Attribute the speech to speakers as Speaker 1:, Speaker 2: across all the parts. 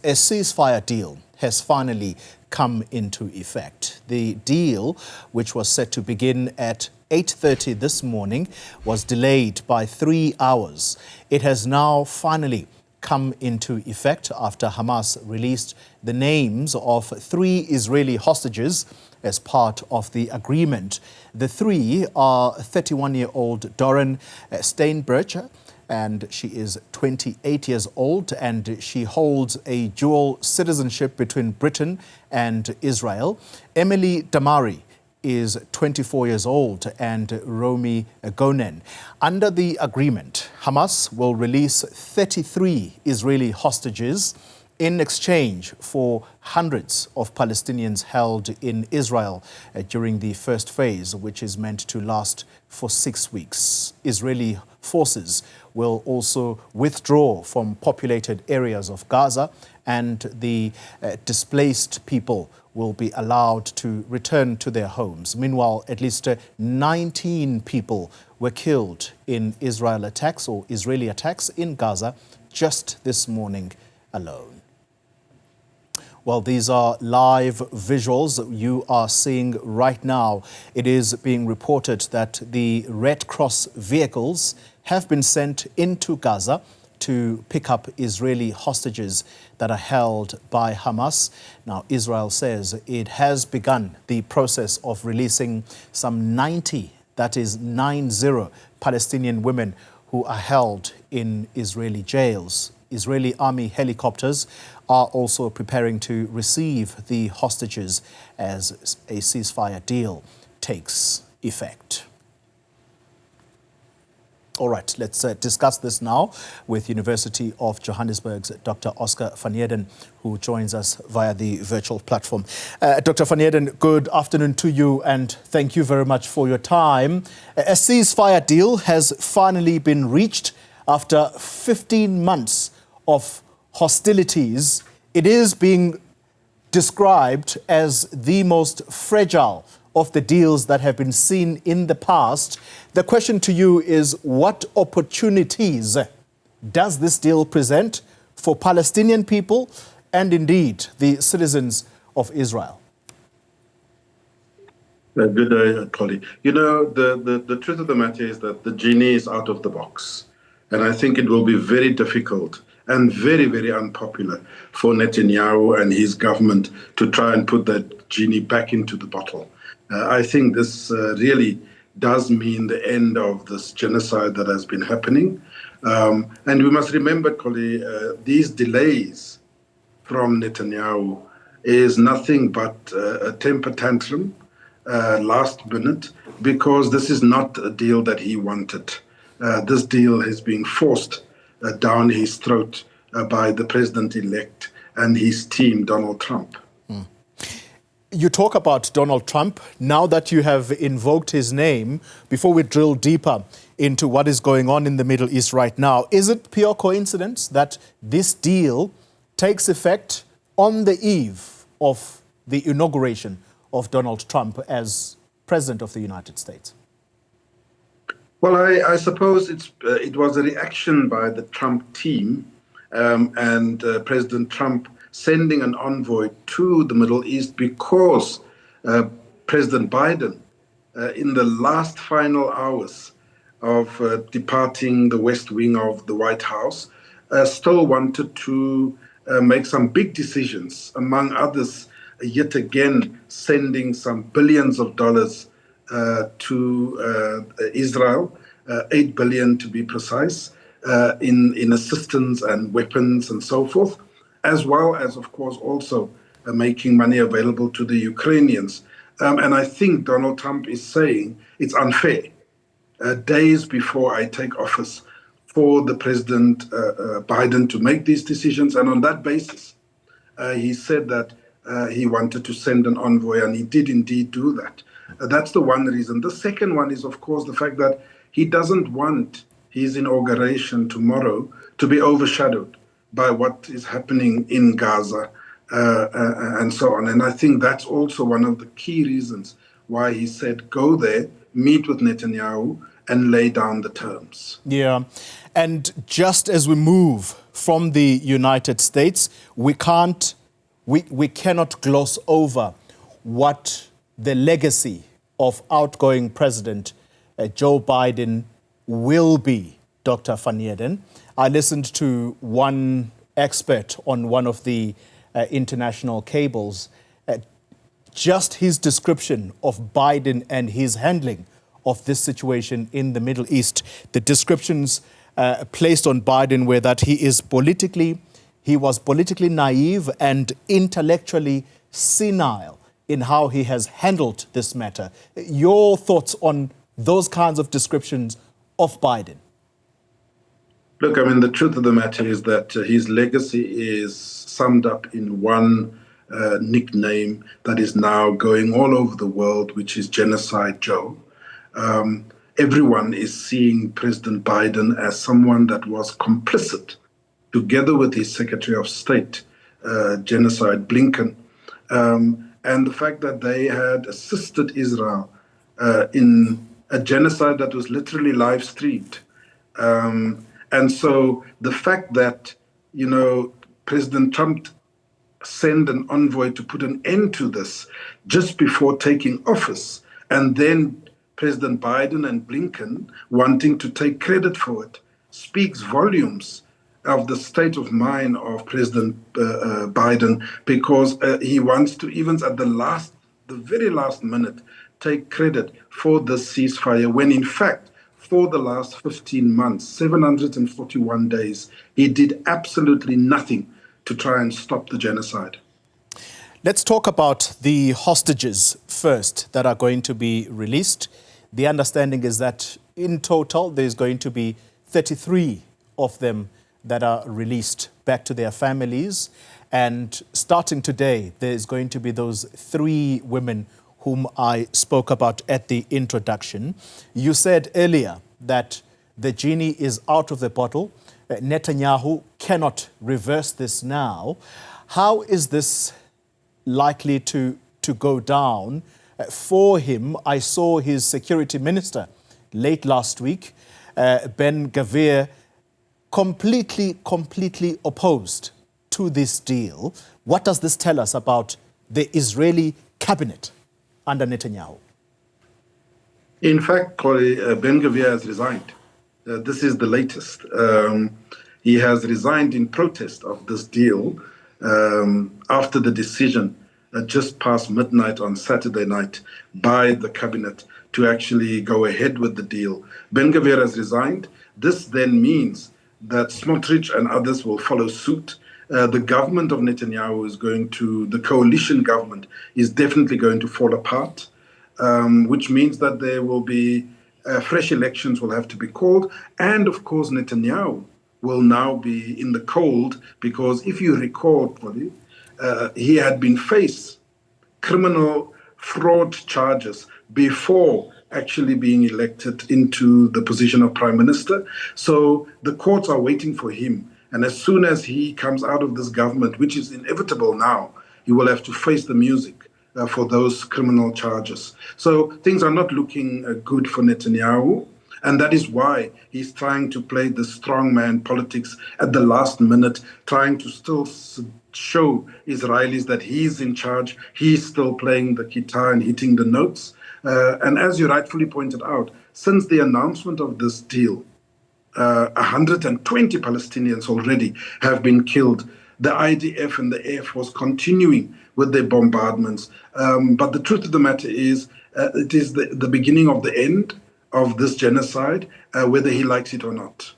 Speaker 1: A ceasefire deal has finally come into effect. The deal, which was set to begin at 8:30 this morning, was delayed by 3 hours. It has now finally come into effect after Hamas released the names of 3 Israeli hostages as part of the agreement. The 3 are 31-year-old Doron Steinbrecher, and she is 28 years old, and she holds a dual citizenship between Britain and Israel. Emily Damari is 24 years old, and Romy Gonen. Under the agreement, Hamas will release 33 Israeli hostages in exchange for hundreds of Palestinians held in Israel during the first phase, which is meant to last for 6 weeks. Israeli forces will also withdraw from populated areas of Gaza, and the displaced people will be allowed to return to their homes. Meanwhile, at least 19 people were killed in Israeli attacks in Gaza just this morning alone. Well, these are live visuals you are seeing right now. It is being reported that the Red Cross vehicles have been sent into Gaza to pick up Israeli hostages that are held by Hamas. Now, Israel says it has begun the process of releasing some 90, that is 90, Palestinian women who are held in Israeli jails. Israeli army helicopters are also preparing to receive the hostages as a ceasefire deal takes effect. All right, let's discuss this now with University of Johannesburg's Dr Oscar van Heerden, who joins us via the virtual platform. Dr van Heerden, good afternoon to you, and thank you very much for your time. A ceasefire deal has finally been reached after 15 months of hostilities. It is being described as the most fragile of the deals that have been seen in the past. The question to you is, what opportunities does this deal present for Palestinian people and indeed the citizens of Israel?
Speaker 2: Good day, colleague. You know, the truth of the matter is that the genie is out of the box. And I think it will be very difficult and very, very unpopular for Netanyahu and his government to try and put that genie back into the bottle. I think this really does mean the end of this genocide that has been happening. And we must remember, colleague, these delays from Netanyahu is nothing but a temper tantrum last minute, because this is not a deal that he wanted. This deal is being forced down his throat by the president-elect and his team, Donald Trump.
Speaker 1: You talk about Donald Trump. Now that you have invoked his name, before we drill deeper into what is going on in the Middle East right now, is it pure coincidence that this deal takes effect on the eve of the inauguration of Donald Trump as President of the United States?
Speaker 2: Well, I suppose it was a reaction by the Trump team and President Trump sending an envoy to the Middle East because President Biden, in the last final hours of departing the West Wing of the White House, still wanted to make some big decisions, among others, yet again sending some billions of dollars to Israel, 8 billion to be precise, in assistance and weapons and so forth, as well as, of course, also making money available to the Ukrainians. And I think Donald Trump is saying it's unfair, days before I take office, for the President Biden to make these decisions. And on that basis, he said that he wanted to send an envoy, and he did indeed do that. That's the one reason. The second one is, of course, the fact that he doesn't want his inauguration tomorrow to be overshadowed by what is happening in Gaza and so on. And I think that's also one of the key reasons why he said, go there, meet with Netanyahu, and lay down the terms.
Speaker 1: Yeah. And just as we move from the United States. We cannot gloss over what the legacy of outgoing President Joe Biden will be, Dr. Van Heerden. I listened to one expert on one of the international cables, just his description of Biden and his handling of this situation in the Middle East. The descriptions placed on Biden were that he was politically naive and intellectually senile in how he has handled this matter. Your thoughts on those kinds of descriptions of Biden?
Speaker 2: Look, I mean, the truth of the matter is that his legacy is summed up in one nickname that is now going all over the world, which is Genocide Joe. Everyone is seeing President Biden as someone that was complicit, together with his Secretary of State, Genocide Blinken, and the fact that they had assisted Israel in a genocide that was literally live streamed. And so the fact that, President Trump sent an envoy to put an end to this just before taking office, and then President Biden and Blinken wanting to take credit for it, speaks volumes of the state of mind of President Biden, because he wants to, even at the very last minute, take credit for this ceasefire, when in fact, for the last 15 months, 741 days, he did absolutely nothing to try and stop the genocide.
Speaker 1: Let's talk about the hostages first that are going to be released. The understanding is that in total, there's going to be 33 of them that are released back to their families. And starting today, there's going to be those 3 women whom I spoke about at the introduction. You said earlier that the genie is out of the bottle. Netanyahu cannot reverse this now. How is this likely to go down for him? I saw his security minister late last week, Ben Gvir, completely opposed to this deal. What does this tell us about the Israeli cabinet under Netanyahu?
Speaker 2: In fact, Ben Gvir has resigned. This is the latest. He has resigned in protest of this deal after the decision just past midnight on Saturday night by the cabinet to actually go ahead with the deal. Ben Gvir has resigned. This then means that Smotrich and others will follow suit. The government of Netanyahu the coalition government is definitely going to fall apart, which means that there will be fresh elections will have to be called. And of course, Netanyahu will now be in the cold, because if you recall, he had been faced criminal fraud charges before actually being elected into the position of prime minister. So the courts are waiting for him. And as soon as he comes out of this government, which is inevitable now, he will have to face the music for those criminal charges. So things are not looking good for Netanyahu. And that is why he's trying to play the strongman politics at the last minute, trying to still show Israelis that he's in charge. He's still playing the guitar and hitting the notes. And as you rightfully pointed out, since the announcement of this deal, 120 Palestinians already have been killed. The IDF and the Air Force continuing with their bombardments. But the truth of the matter is, it is the beginning of the end of this genocide, whether he likes it or not.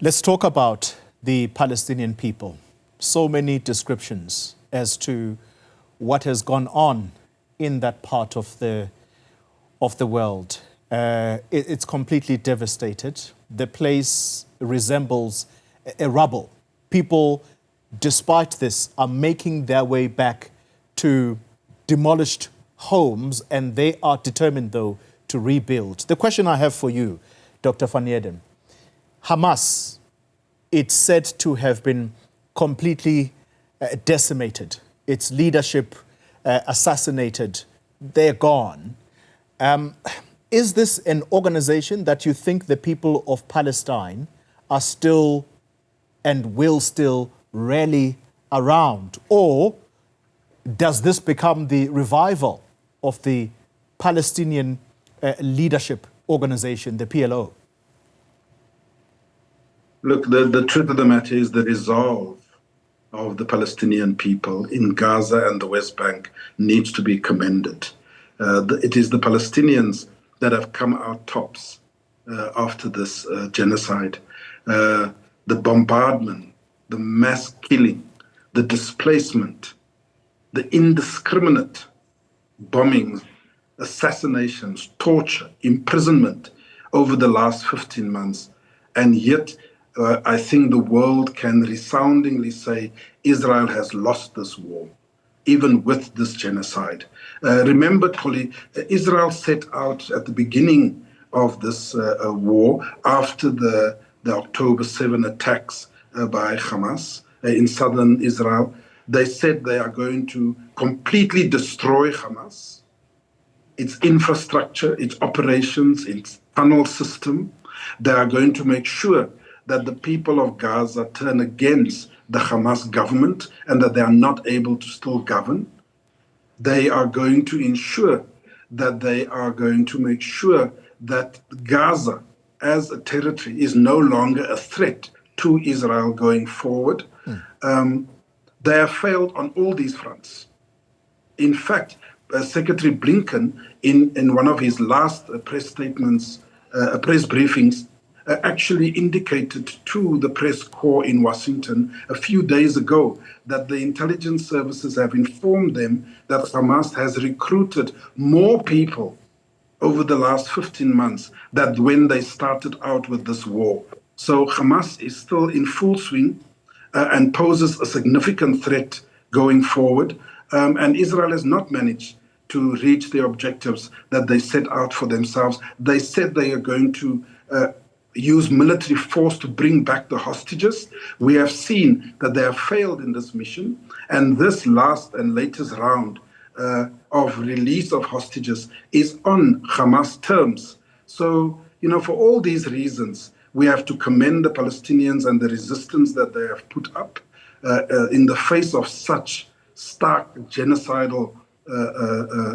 Speaker 1: Let's talk about the Palestinian people. So many descriptions as to what has gone on in that part of the world. It's completely devastated. The place resembles a rubble. People, despite this, are making their way back to demolished homes, and they are determined, though, to rebuild. The question I have for you, Dr. Van Heerden, Hamas, it's said to have been completely decimated. Its leadership assassinated. They're gone. Is this an organization that you think the people of Palestine are still and will still rally around? Or does this become the revival of the Palestinian leadership organization, the PLO?
Speaker 2: Look, the truth of the matter is the resolve of the Palestinian people in Gaza and the West Bank needs to be commended. It is the Palestinians that have come out tops after this genocide. The bombardment, the mass killing, the displacement, the indiscriminate bombings, assassinations, torture, imprisonment over the last 15 months. And yet, I think the world can resoundingly say Israel has lost this war, even with this genocide. Remember, Xoli, Israel set out at the beginning of this war, after the October 7 attacks by Hamas in southern Israel. They said they are going to completely destroy Hamas, its infrastructure, its operations, its tunnel system. They are going to make sure that the people of Gaza turn against the Hamas government and that they are not able to still govern. They are going to ensure that they are going to make sure that Gaza as a territory is no longer a threat to Israel going forward. They have failed on all these fronts. In fact, Secretary Blinken, in one of his last press statements, press briefings, actually indicated to the press corps in Washington a few days ago that the intelligence services have informed them that Hamas has recruited more people over the last 15 months than when they started out with this war. So Hamas is still in full swing and poses a significant threat going forward. And Israel has not managed to reach the objectives that they set out for themselves. They said they are going to use military force to bring back the hostages. We have seen that they have failed in this mission. And this last and latest round of release of hostages is on Hamas terms. So, for all these reasons, we have to commend the Palestinians and the resistance that they have put up in the face of such stark genocidal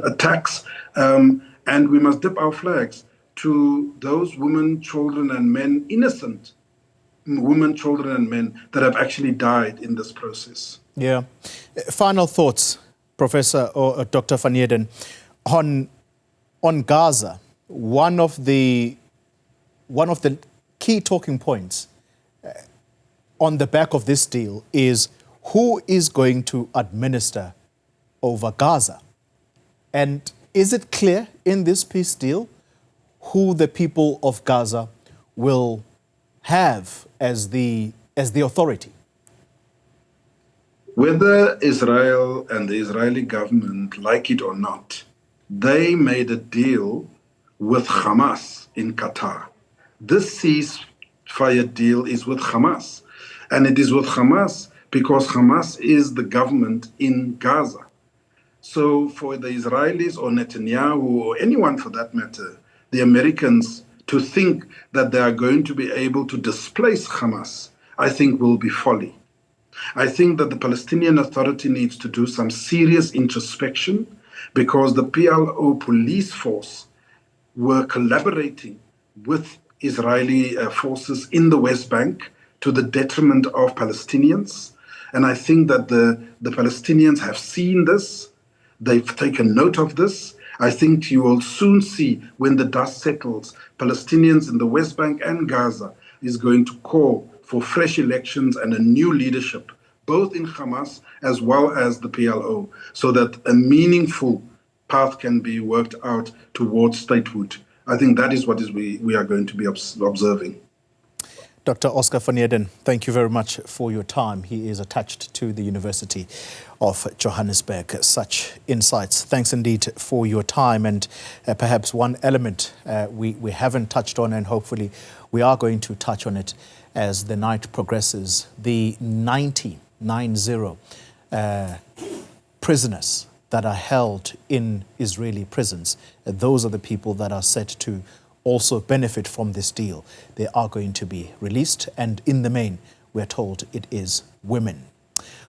Speaker 2: attacks. And we must dip our flags to those women, children, and men, innocent women, children, and men that have actually died in this process.
Speaker 1: Yeah. Final thoughts, Professor or Dr. van Heerden, on Gaza. One of the key talking points on the back of this deal is who is going to administer over Gaza. And is it clear in this peace deal who the people of Gaza will have as the authority?
Speaker 2: Whether Israel and the Israeli government like it or not, they made a deal with Hamas in Qatar. This ceasefire deal is with Hamas. And it is with Hamas because Hamas is the government in Gaza. So for the Israelis or Netanyahu or anyone for that matter, the Americans, to think that they are going to be able to displace Hamas, I think will be folly. I think that the Palestinian Authority needs to do some serious introspection because the PLO police force were collaborating with Israeli forces in the West Bank to the detriment of Palestinians. And I think that the Palestinians have seen this. They've taken note of this. I think you will soon see, when the dust settles, Palestinians in the West Bank and Gaza is going to call for fresh elections and a new leadership, both in Hamas as well as the PLO, so that a meaningful path can be worked out towards statehood. I think that is what we are going to be observing.
Speaker 1: Dr. Oscar van Heerden, thank you very much for your time. He is attached to the University of Johannesburg. Such insights. Thanks indeed for your time. And perhaps one element we haven't touched on, and hopefully we are going to touch on it as the night progresses, the 90 prisoners that are held in Israeli prisons. Those are the people that are set to also benefit from this deal. They are going to be released, and in the main, we're told it is women.